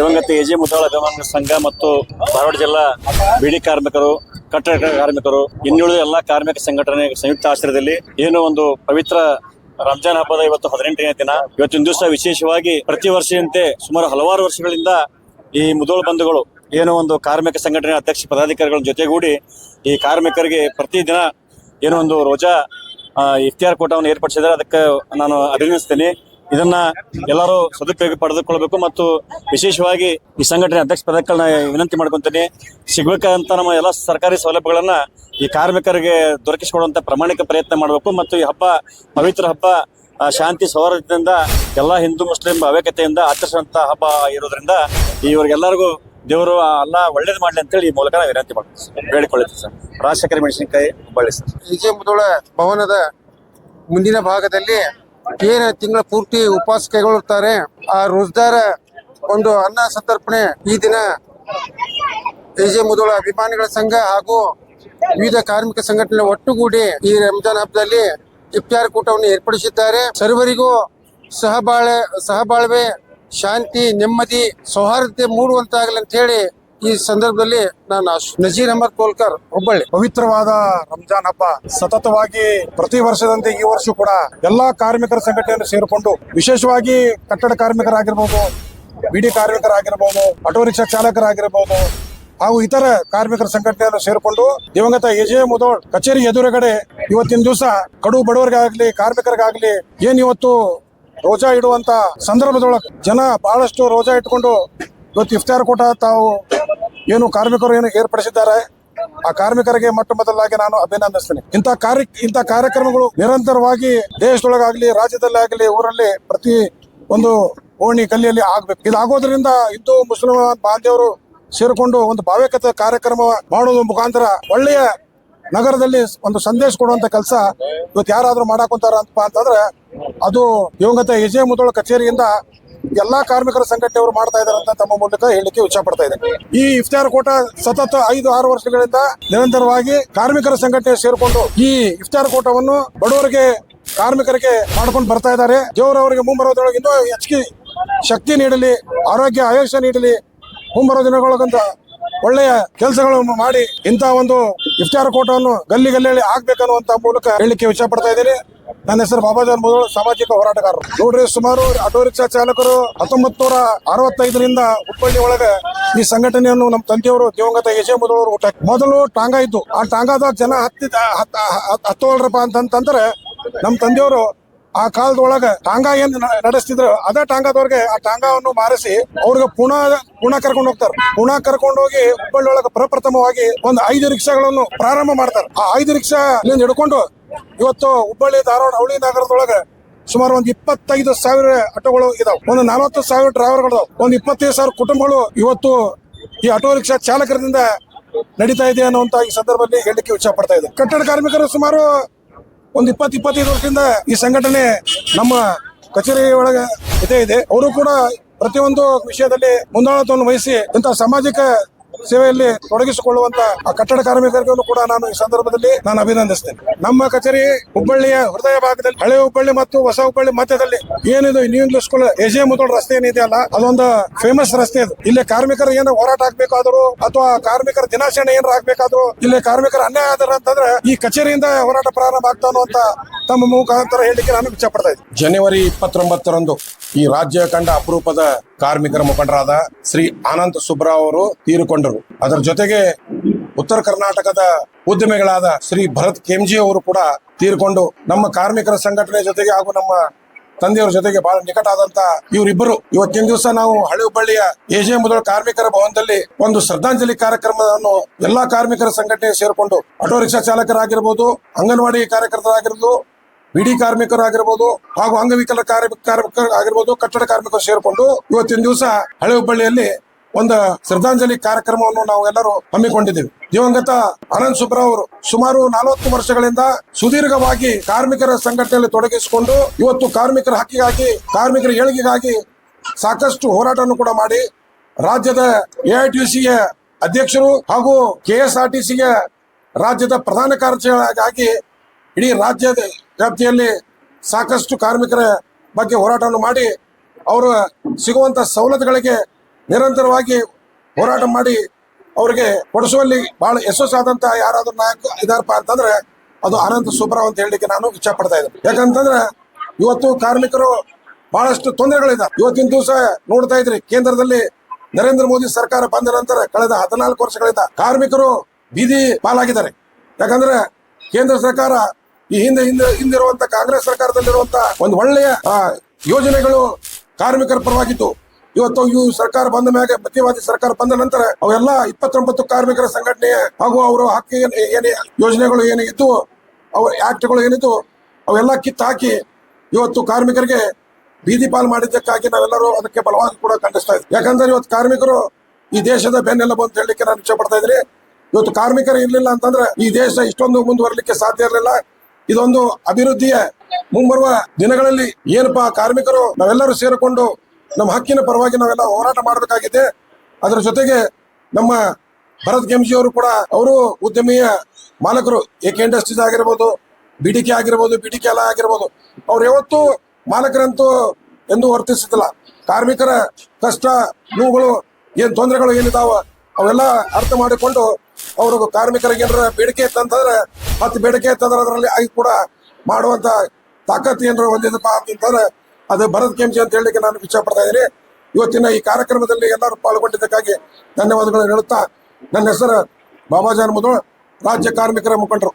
ದಿವಂಗತ ಎಜೆ ಮುದ್ದಾಳ ಅಭಿಮಾನ ಸಂಘ ಮತ್ತು ಧಾರವಾಡ ಜಿಲ್ಲಾ ಬಿಡಿ ಕಾರ್ಮಿಕರು, ಕಟ್ಟಡ ಕಾರ್ಮಿಕರು, ಇನ್ನುಳಿದ ಎಲ್ಲಾ ಕಾರ್ಮಿಕ ಸಂಘಟನೆ ಸಂಯುಕ್ತ ಆಶ್ರಯದಲ್ಲಿ ಏನು ಒಂದು ಪವಿತ್ರ ರಂಜಾನ್ ಹಬ್ಬದ ಇವತ್ತು 18ನೇ ದಿನ. ಇವತ್ತಿನ ದಿವಸ ವಿಶೇಷವಾಗಿ ಪ್ರತಿ ವರ್ಷದಂತೆ ಸುಮಾರು ಹಲವಾರು ವರ್ಷಗಳಿಂದ ಈ ಮುದೋಳ ಬಂಧುಗಳು ಏನೋ ಒಂದು ಕಾರ್ಮಿಕ ಸಂಘಟನೆ ಅಧ್ಯಕ್ಷ ಪದಾಧಿಕಾರಿಗಳ ಜೊತೆಗೂಡಿ ಈ ಕಾರ್ಮಿಕರಿಗೆ ಪ್ರತಿದಿನ ಏನೋ ಒಂದು ರೋಜಾ ಇಫ್ತಿಯಾರ್ ಕೂಟವನ್ನು ಏರ್ಪಡಿಸಿದ್ದಾರೆ. ಅದಕ್ಕೆ ನಾನು ಅಭಿನಂದಿಸ್ತೇನೆ. ಇದನ್ನ ಎಲ್ಲರೂ ಸದುಪಯೋಗ ಪಡೆದುಕೊಳ್ಬೇಕು ಮತ್ತು ವಿಶೇಷವಾಗಿ ಈ ಸಂಘಟನೆ ಅಧ್ಯಕ್ಷ ಪದಕ್ಕನ್ನ ವಿನಂತಿ ಮಾಡ್ಕೊಂತೀನಿ. ಸಿಗ್ಬೇಕಂತ ನಮ್ಮ ಎಲ್ಲ ಸರ್ಕಾರಿ ಸೌಲಭ್ಯಗಳನ್ನ ಈ ಕಾರ್ಮಿಕರಿಗೆ ದೊರಕಿಸಿಕೊಡುವಂತ ಪ್ರಾಮಾಣಿಕ ಪ್ರಯತ್ನ ಮಾಡಬೇಕು ಮತ್ತು ಈ ಹಬ್ಬ ಪವಿತ್ರ ಹಬ್ಬ ಶಾಂತಿ ಸೌಹಾರ್ದತೆಯಿಂದ ಎಲ್ಲ ಹಿಂದೂ ಮುಸ್ಲಿಂ ಭಾವೈಕ್ಯತೆಯಿಂದ ಆಚರಿಸುವಂತ ಹಬ್ಬ ಇರೋದ್ರಿಂದ ಇವರಿಗೆಲ್ಲರಿಗೂ ದೇವರು ಅಲ್ಲ ಒಳ್ಳೇದು ಮಾಡ್ಲಿ ಅಂತೇಳಿ ಈ ಮೂಲಕ ವಿನಂತಿ ಮಾಡ್ತೀನಿ, ಬೇಡಿಕೊಳ್ಳುತ್ತೀವಿ ಸರ್. ರಾಜಶೇಖರ ಮೆಣಸಿನಕಾಯಿ, ಹುಬ್ಬಳ್ಳಿ ಸರ್. ಎಜೆ ಮುದೋಳ ಭವನದ ಮುಂದಿನ ಭಾಗದಲ್ಲಿ ಏನು ತಿಂಗಳ ಪೂರ್ತಿ ಉಪವಾಸ ಕೈಗೊಳ್ಳುತ್ತಾರೆ ಆ ರೋಜ್ದಾರ ಒಂದು ಅನ್ನ ಸಂತರ್ಪಣೆ ಈ ದಿನ ಎಜೆ ಮುದೋಳ ಅಭಿಮಾನಿಗಳ ಸಂಘ ಹಾಗೂ ವಿವಿಧ ಕಾರ್ಮಿಕ ಸಂಘಟನೆ ಒಟ್ಟುಗೂಡಿ ಈ ರಂಜಾನ್ ಹಬ್ಬದಲ್ಲಿ ಇಫ್ತಾರ್ ಕೂಟವನ್ನು ಏರ್ಪಡಿಸಿದ್ದಾರೆ. ಸರ್ವರಿಗೂ ಸಹಬಾಳ್ವೆ, ಶಾಂತಿ, ನೆಮ್ಮದಿ, ಸೌಹಾರ್ದತೆ ಮೂಡುವಂತಾಗಲಿ ಅಂತ ಹೇಳಿ ಈ ಸಂದರ್ಭದಲ್ಲಿ ನಾನು ನಜೀರ್ ಅಹಮದ್ ಕೋಲ್ಕರ್, ಹುಬ್ಬಳ್ಳಿ. ಪವಿತ್ರವಾದ ರಂಜಾನ್ ಹಬ್ಬ ಸತತವಾಗಿ ಪ್ರತಿ ವರ್ಷದಂತೆ ಈ ವರ್ಷ ಕೂಡ ಎಲ್ಲಾ ಕಾರ್ಮಿಕರ ಸಂಘಟನೆಯನ್ನು ಸೇರಿಕೊಂಡು ವಿಶೇಷವಾಗಿ ಕಟ್ಟಡ ಕಾರ್ಮಿಕರಾಗಿರ್ಬೋದು, ಬಿಡಿ ಕಾರ್ಮಿಕರಾಗಿರ್ಬೋದು, ಆಟೋ ರಿಕ್ಷಾ ಚಾಲಕರಾಗಿರ್ಬೋದು ಹಾಗೂ ಇತರ ಕಾರ್ಮಿಕರ ಸಂಘಟನೆಯನ್ನು ಸೇರಿಕೊಂಡು ದಿವಂಗತ ಎಜೆ ಮುದೋಳ್ ಕಚೇರಿ ಎದುರುಗಡೆ ಇವತ್ತಿನ ದಿವಸ ಕಡು ಬಡವರಿಗಾಗ್ಲಿ ಕಾರ್ಮಿಕರಿಗಾಗ್ಲಿ ಏನ್ ಇವತ್ತು ರೋಜಾ ಇಡುವಂತ ಸಂದರ್ಭದೊಳಗೆ ಜನ ಬಹಳಷ್ಟು ರೋಜಾ ಇಟ್ಕೊಂಡು ಇವತ್ತು ಇಫ್ತಾರ್ ಕೂಟ ತಾವು ಏನು ಕಾರ್ಮಿಕರು ಏನು ಏರ್ಪಡಿಸಿದ್ದಾರೆ ಆ ಕಾರ್ಮಿಕರಿಗೆ ಮೊಟ್ಟ ಮೊದಲಾಗಿ ನಾನು ಅಭಿನಂದಿಸ್ತೇನೆ. ಇಂಥ ಕಾರ್ಯಕ್ರಮಗಳು ನಿರಂತರವಾಗಿ ದೇಶದೊಳಗಾಗ್ಲಿ ರಾಜ್ಯದಲ್ಲಾಗಲಿ ಊರಲ್ಲಿ ಪ್ರತಿ ಒಂದು ಓಣಿ ಗಲ್ಲಿಯಲ್ಲಿ ಆಗ್ಬೇಕು. ಇದಾಗೋದ್ರಿಂದ ಹಿಂದೂ ಮುಸ್ಲಿಂ ಬಾಂಧವರು ಸೇರಿಕೊಂಡು ಒಂದು ಭಾವೈಕ್ಯತೆ ಕಾರ್ಯಕ್ರಮ ಮಾಡೋದ್ರ ಮುಖಾಂತರ ಒಳ್ಳೆಯ ನಗರದಲ್ಲಿ ಒಂದು ಸಂದೇಶ ಕೊಡುವಂತ ಕೆಲಸ ಇವತ್ತು ಯಾರಾದ್ರೂ ಮಾಡಾಕೊಂತಾರ ಅಂತಂದ್ರೆ ಅದು ದಿವಂಗತ ಎಜೆ ಮುದೋಳ ಕಚೇರಿಯಿಂದ ಎಲ್ಲಾ ಕಾರ್ಮಿಕರ ಸಂಘಟನೆಯವರು ಮಾಡ್ತಾ ಇದಾರೆ ಅಂತ ತಮ್ಮ ಮೂಲಕ ಹೇಳಿಕೆ ಇಚ್ಛೆ ಪಡ್ತಾ ಇದೆ. ಈ ಇಫ್ತಾರ್ ಕೂಟ ಸತತ 5-6 ವರ್ಷಗಳಿಂದ ನಿರಂತರವಾಗಿ ಕಾರ್ಮಿಕರ ಸಂಘಟನೆ ಸೇರಿಕೊಂಡು ಈ ಇಫ್ತಾರ್ ಕೂಟವನ್ನು ಬಡವರಿಗೆ ಕಾರ್ಮಿಕರಿಗೆ ಮಾಡ್ಕೊಂಡು ಬರ್ತಾ ಇದ್ದಾರೆ. ದೇವರವರಿಗೆ ಮುಂಬರೋದ್ರೊಳಗೆ ಇನ್ನೂ ಹೆಚ್ಚಿಗೆ ಶಕ್ತಿ ನೀಡಲಿ, ಆರೋಗ್ಯ ಆಯುಷ್ಯ ನೀಡಲಿ, ಮುಂಬರೋ ದಿನಗಳಂತ ಒಳ್ಳೆಯ ಕೆಲಸಗಳನ್ನು ಮಾಡಿ ಇಂಥ ಒಂದು ಇಫ್ತಾರ್ ಕೂಟವನ್ನು ಗಲ್ಲಿಯಲ್ಲಿ ಆಗ್ಬೇಕನ್ನುವಂತ ಮೂಲಕ ಹೇಳಿಕೆ ಇಚ್ಛೆ ಪಡ್ತಾ ಇದ್ದೀನಿ. ನನ್ನ ಹೆಸರು ಬಾಬಾಜಾನ್ ಮುದೋಳ್, ಸಾಮಾಜಿಕ ಹೋರಾಟಗಾರರು. ನೋಡ್ರಿ, ಸುಮಾರು ಆಟೋ ರಿಕ್ಷಾ ಚಾಲಕರು 1965ರಿಂದ ಹುಬ್ಬಳ್ಳಿ ಒಳಗೆ ಈ ಸಂಘಟನೆಯನ್ನು ನಮ್ಮ ತಂದೆಯವರು ದಿವಂಗತ ಎಜೆ ಮುದೋಳವರು ಊಟ ಮೊದಲು ಟಾಂಗಾ ಇದ್ದು ಆ ಟಾಂಗಾದಾಗ ಜನ ಹತ್ತೋಳ್ರಪ್ಪ ಅಂತಂದ್ರೆ ನಮ್ಮ ತಂದೆಯವರು ಆ ಕಾಲದೊಳಗ ಟಾಂಗಾ ಏನ್ ನಡೆಸ್ತಿದ್ರು ಅದೇ ಟಾಂಗಾದವ್ರಿಗೆ ಆ ಟಾಂಗಾವನ್ನು ಮಾರಿಸಿ ಅವ್ರಿಗೆ ಪುಣೆ ಕರ್ಕೊಂಡು ಹೋಗ್ತಾರೆ. ಪುಣೆ ಕರ್ಕೊಂಡು ಹೋಗಿ ಹುಬ್ಬಳ್ಳಿ ಒಳಗೆ ಪ್ರಪ್ರಥಮವಾಗಿ ಒಂದು 5 ರಿಕ್ಷಾಗಳನ್ನು ಪ್ರಾರಂಭ ಮಾಡ್ತಾರೆ. ಆ 5 ರಿಕ್ಷಾ ಹಿಡ್ಕೊಂಡು ಇವತ್ತು ಹುಬ್ಬಳ್ಳಿ ಧಾರವಾಡ ಅವಳಿ ನಗರದೊಳಗೆ ಸುಮಾರು ಒಂದು 25,000 ಆಟೋಗಳು ಇದಾವೆ, ಒಂದು 40,000 ಡ್ರೈವರ್ಗಳು, ಒಂದು 25,000 ಕುಟುಂಬಗಳು ಇವತ್ತು ಈ ಆಟೋ ರಿಕ್ಷಾ ಚಾಲಕರಿಂದ ನಡೀತಾ ಇದೆ ಅನ್ನುವಂತ ಈ ಸಂದರ್ಭದಲ್ಲಿ ಹೇಳಿಕೆ ಇಚ್ಛೆ ಪಡ್ತಾ ಇದೆ. ಕಟ್ಟಡ ಕಾರ್ಮಿಕರು ಸುಮಾರು ಒಂದು 20-25 ವರ್ಷದಿಂದ ಈ ಸಂಘಟನೆ ನಮ್ಮ ಕಚೇರಿ ಒಳಗೆ ಇದೆ. ಅವರು ಕೂಡ ಪ್ರತಿಯೊಂದು ವಿಷಯದಲ್ಲಿ ಮುಂದಾಳತ್ವವನ್ನು ವಹಿಸಿ ಇಂತಹ ಸಾಮಾಜಿಕ ಸೇವೆಯಲ್ಲಿ ತೊಡಗಿಸಿಕೊಳ್ಳುವಂತ ಆ ಕಟ್ಟಡ ಕಾರ್ಮಿಕರಿಗೂ ಕೂಡ ನಾನು ಈ ಸಂದರ್ಭದಲ್ಲಿ ನಾನು ಅಭಿನಂದಿಸ್ತೇನೆ. ನಮ್ಮ ಕಚೇರಿ ಹುಬ್ಬಳ್ಳಿಯ ಹೃದಯ ಭಾಗದಲ್ಲಿ ಹಳೆ ಹುಬ್ಬಳ್ಳಿ ಮತ್ತು ಹೊಸ ಹುಬ್ಬಳ್ಳಿ ಮಧ್ಯದಲ್ಲಿ ಏನಿದು new English school AJ Mudhol ರಸ್ತೆ ಏನಿದೆಯಲ್ಲ ಅದೊಂದು ಫೇಮಸ್ ರಸ್ತೆ ಅದು. ಇಲ್ಲಿ ಕಾರ್ಮಿಕರು ಏನು ಹೋರಾಟ ಆಗ್ಬೇಕಾದ್ರು ಅಥವಾ ಕಾರ್ಮಿಕರ ದಿನಾಚರಣೆ ಏನಾರ ಆಗ್ಬೇಕಾದ್ರು ಇಲ್ಲಿ ಕಾರ್ಮಿಕರ ಅನ್ಯಾಯ ಆದ್ರ ಅಂತಂದ್ರೆ ಈ ಕಚೇರಿಯಿಂದ ಹೋರಾಟ ಪ್ರಾರಂಭ ಆಗ್ತಾ ಅನ್ನುವಂತ ತಮ್ಮ ಮುಖಾಂತರ ಹೇಳಿಕೆ ನಾನು ಇಚ್ಛೆ ಪಡ್ತಾ ಇದ್ದೀನಿ. ಜನವರಿ 29ರಂದು ಈ ರಾಜ್ಯ ಕಂಡ ಅಪರೂಪದ ಕಾರ್ಮಿಕರ ಮುಖಂಡರಾದ ಶ್ರೀ ಆನಂದ್ ಸುಬ್ರಾವ್ ಅವರು ತೀರಿಕೊಂಡರು. ಅದರ ಜೊತೆಗೆ ಉತ್ತರ ಕರ್ನಾಟಕದ ಉದ್ಯಮಿಗಳಾದ ಶ್ರೀ ಭರತ್ ಕೆಂಜಿ ಅವರು ಕೂಡ ತೀರಿಕೊಂಡು ನಮ್ಮ ಕಾರ್ಮಿಕರ ಸಂಘಟನೆ ಜೊತೆಗೆ ಹಾಗೂ ನಮ್ಮ ತಂದೆಯವರ ಜೊತೆಗೆ ಬಹಳ ನಿಕಟ ಆದಂತ ಇವರಿಬ್ಬರು ಇವತ್ತಿನ ದಿವಸ ನಾವು ಹಳೆ ಹುಬ್ಬಳ್ಳಿಯ ಎಜೆ ಮುದೋಳ್ ಕಾರ್ಮಿಕರ ಭವನದಲ್ಲಿ ಒಂದು ಶ್ರದ್ಧಾಂಜಲಿ ಕಾರ್ಯಕ್ರಮವನ್ನು ಎಲ್ಲಾ ಕಾರ್ಮಿಕರ ಸಂಘಟನೆ ಸೇರಿಕೊಂಡು ಆಟೋ ರಿಕ್ಷಾ ಚಾಲಕರಾಗಿರ್ಬೋದು, ಅಂಗನವಾಡಿ ಕಾರ್ಯಕರ್ತರಾಗಿರ್ಬೋದು, ಬಿಡಿ ಕಾರ್ಮಿಕರಾಗಿರ್ಬೋದು ಹಾಗೂ ಅಂಗವಿಕಲ ಕಾರ್ಮಿಕರಾಗಿರ್ಬೋದು, ಕಟ್ಟಡ ಕಾರ್ಮಿಕರು ಸೇರಿಕೊಂಡು ಇವತ್ತಿನ ದಿವಸ ಹಳೆ ಹುಬ್ಬಳ್ಳಿಯಲ್ಲಿ ಒಂದು ಶ್ರದ್ಧಾಂಜಲಿ ಕಾರ್ಯಕ್ರಮವನ್ನು ನಾವು ಎಲ್ಲರೂ ಹಮ್ಮಿಕೊಂಡಿದ್ದೇವೆ. ದಿವಂಗತ ಆನಂದ್ ಸುಬ್ರಾವ್ ಅವರು ಸುಮಾರು 40 ವರ್ಷಗಳಿಂದ ಸುದೀರ್ಘವಾಗಿ ಕಾರ್ಮಿಕರ ಸಂಘಟನೆಯಲ್ಲಿ ತೊಡಗಿಸಿಕೊಂಡು ಇವತ್ತು ಕಾರ್ಮಿಕರ ಹಕ್ಕಿಗಾಗಿ, ಕಾರ್ಮಿಕರ ಏಳಿಗೆಗಾಗಿ ಸಾಕಷ್ಟು ಹೋರಾಟವನ್ನು ಕೂಡ ಮಾಡಿ ರಾಜ್ಯದ ಎಐಟಿಯುಸಿಯ ಅಧ್ಯಕ್ಷರು ಹಾಗೂ ಕೆಎಸ್ಆರ್ಟಿಸಿಯ ರಾಜ್ಯದ ಪ್ರಧಾನ ಕಾರ್ಯದರ್ಶಿಯಾಗಿ ಇಡೀ ರಾಜ್ಯದ ವ್ಯಾಪ್ತಿಯಲ್ಲಿ ಸಾಕಷ್ಟು ಕಾರ್ಮಿಕರ ಬಗ್ಗೆ ಹೋರಾಟವನ್ನು ಮಾಡಿ ಅವರು ಸಿಗುವಂತ ಸವಲತ್ತುಗಳಿಗೆ ನಿರಂತರವಾಗಿ ಹೋರಾಟ ಮಾಡಿ ಅವರಿಗೆ ಕೊಡಿಸುವಲ್ಲಿ ಬಹಳ ಯಶಸ್ಸಾದಂತ ಯಾರಾದ್ರೂ ನಾಯಕ ಇದಾರಪ್ಪ ಅಂತಂದ್ರೆ ಅದು ಅನಂತ ಸುಬ್ರಾವ್ ಅಂತ ಹೇಳಲಿಕ್ಕೆ ನಾನು ಇಚ್ಛೆ ಪಡ್ತಾ ಇದ್ದೇನೆ. ಯಾಕಂತಂದ್ರೆ ಇವತ್ತು ಕಾರ್ಮಿಕರು ಬಹಳಷ್ಟು ತೊಂದರೆಗಳಿದ್ದಾವೆ. ಇವತ್ತಿನ ದಿವಸ ನೋಡ್ತಾ ಇದ್ರಿ, ಕೇಂದ್ರದಲ್ಲಿ ನರೇಂದ್ರ ಮೋದಿ ಸರ್ಕಾರ ಬಂದ ನಂತರ ಕಳೆದ 14 ವರ್ಷಗಳಿಂದ ಕಾರ್ಮಿಕರು ಬೀದಿ ಪಾಲಾಗಿದ್ದಾರೆ. ಯಾಕಂದ್ರೆ ಕೇಂದ್ರ ಸರ್ಕಾರ ಈ ಹಿಂದಿರುವಂತ ಕಾಂಗ್ರೆಸ್ ಸರ್ಕಾರದಲ್ಲಿರುವಂತ ಒಂದು ಒಳ್ಳೆಯ ಯೋಜನೆಗಳು ಕಾರ್ಮಿಕರ ಪರವಾಗಿತ್ತು. ಇವತ್ತು ಇವು ಸರ್ಕಾರ ಬಂದ ಮ್ಯಾಗೆ ಮಧ್ಯವಾದಿ ಸರ್ಕಾರ ಬಂದ ನಂತರ ಅವೆಲ್ಲ 29 ಕಾರ್ಮಿಕರ ಸಂಘಟನೆ ಹಾಗೂ ಅವರು ಹಕ್ಕಿ ಏನೇ ಯೋಜನೆಗಳು ಏನಿತ್ತು, ಅವ ಆಕ್ಟ್ಗಳು ಏನಿತ್ತು ಅವೆಲ್ಲ ಕಿತ್ತು ಹಾಕಿ ಇವತ್ತು ಕಾರ್ಮಿಕರಿಗೆ ಬೀದಿ ಪಾಲ್ ಮಾಡಿದ್ದಕ್ಕಾಗಿ ನಾವೆಲ್ಲರೂ ಅದಕ್ಕೆ ಬಲವಾಗಿ ಕೂಡ ಖಂಡಿಸ್ತಾ ಇದ್ದೀವಿ. ಯಾಕಂದ್ರೆ ಇವತ್ತು ಕಾರ್ಮಿಕರು ಈ ದೇಶದ ಬೆನ್ನೆಲುಬು ಅಂತ ಹೇಳಲಿಕ್ಕೆ ನಾನು ಇಚ್ಛೆ ಪಡ್ತಾ ಇದ್ದೀನಿ. ಇವತ್ತು ಕಾರ್ಮಿಕರು ಇರ್ಲಿಲ್ಲ ಅಂತಂದ್ರೆ ಈ ದೇಶ ಇಷ್ಟೊಂದು ಮುಂದುವರಲಿಕ್ಕೆ ಸಾಧ್ಯ ಇರಲಿಲ್ಲ. ಇದೊಂದು ಅಭಿವೃದ್ಧಿಯ ಮುಂಬರುವ ದಿನಗಳಲ್ಲಿ ಏನಪ್ಪಾ ಕಾರ್ಮಿಕರು ನಾವೆಲ್ಲರೂ ಸೇರಿಕೊಂಡು ನಮ್ಮ ಹಕ್ಕಿನ ಪರವಾಗಿ ನಾವೆಲ್ಲ ಹೋರಾಟ ಮಾಡಬೇಕಾಗಿದೆ. ಅದರ ಜೊತೆಗೆ ನಮ್ಮ ಭರತ್ ಕೆಂಜಿ ಅವರು ಕೂಡ ಅವರು ಉದ್ಯಮಿಯ ಮಾಲಕರು, ಎಕೆ ಇಂಡಸ್ಟ್ರೀಸ್ ಆಗಿರ್ಬೋದು, ಬಿಡಿಕೆ ಆಗಿರ್ಬೋದು, ಬಿಡಿಕೆ ಆಗಿರ್ಬೋದು, ಅವ್ರು ಯಾವತ್ತೂ ಮಾಲಕರಂತೂ ಎಂದು ವರ್ತಿಸುತ್ತಿಲ್ಲ. ಕಾರ್ಮಿಕರ ಕಷ್ಟ ನೋವುಗಳು ಏನ್ ತೊಂದರೆಗಳು ಏನಿದಾವ ಅವೆಲ್ಲ ಅರ್ಥ ಮಾಡಿಕೊಂಡು ಅವರು ಕಾರ್ಮಿಕರಿಗೆ ಏನಾರ ಬೇಡಿಕೆ ಇತ್ತಂತಂದ್ರೆ ಮತ್ತೆ ಬೇಡಿಕೆ ಇತ್ತಂದ್ರೆ ಅದರಲ್ಲಿ ಆಗಿ ಕೂಡ ಮಾಡುವಂತ ತಾಕತ್ ಏನಾರ ಹೊಂದಿದಪ್ಪ ಅಂತಂದ್ರೆ ಅದು ಭರತ್ ಕೆಂಜಿ ಅಂತ ಹೇಳಲಿಕ್ಕೆ ನಾನು ಇಚ್ಛೆ ಪಡ್ತಾ ಇದ್ದೀನಿ. ಇವತ್ತಿನ ಈ ಕಾರ್ಯಕ್ರಮದಲ್ಲಿ ಎಲ್ಲರೂ ಪಾಲ್ಗೊಂಡಿದ್ದಕ್ಕಾಗಿ ಧನ್ಯವಾದಗಳನ್ನು ಹೇಳುತ್ತಾ ನನ್ನ ಹೆಸರು ಬಾಬಾಜಾನ್ ಮುದೋಳ್, ರಾಜ್ಯ ಕಾರ್ಮಿಕರ ಮುಖಂಡರು.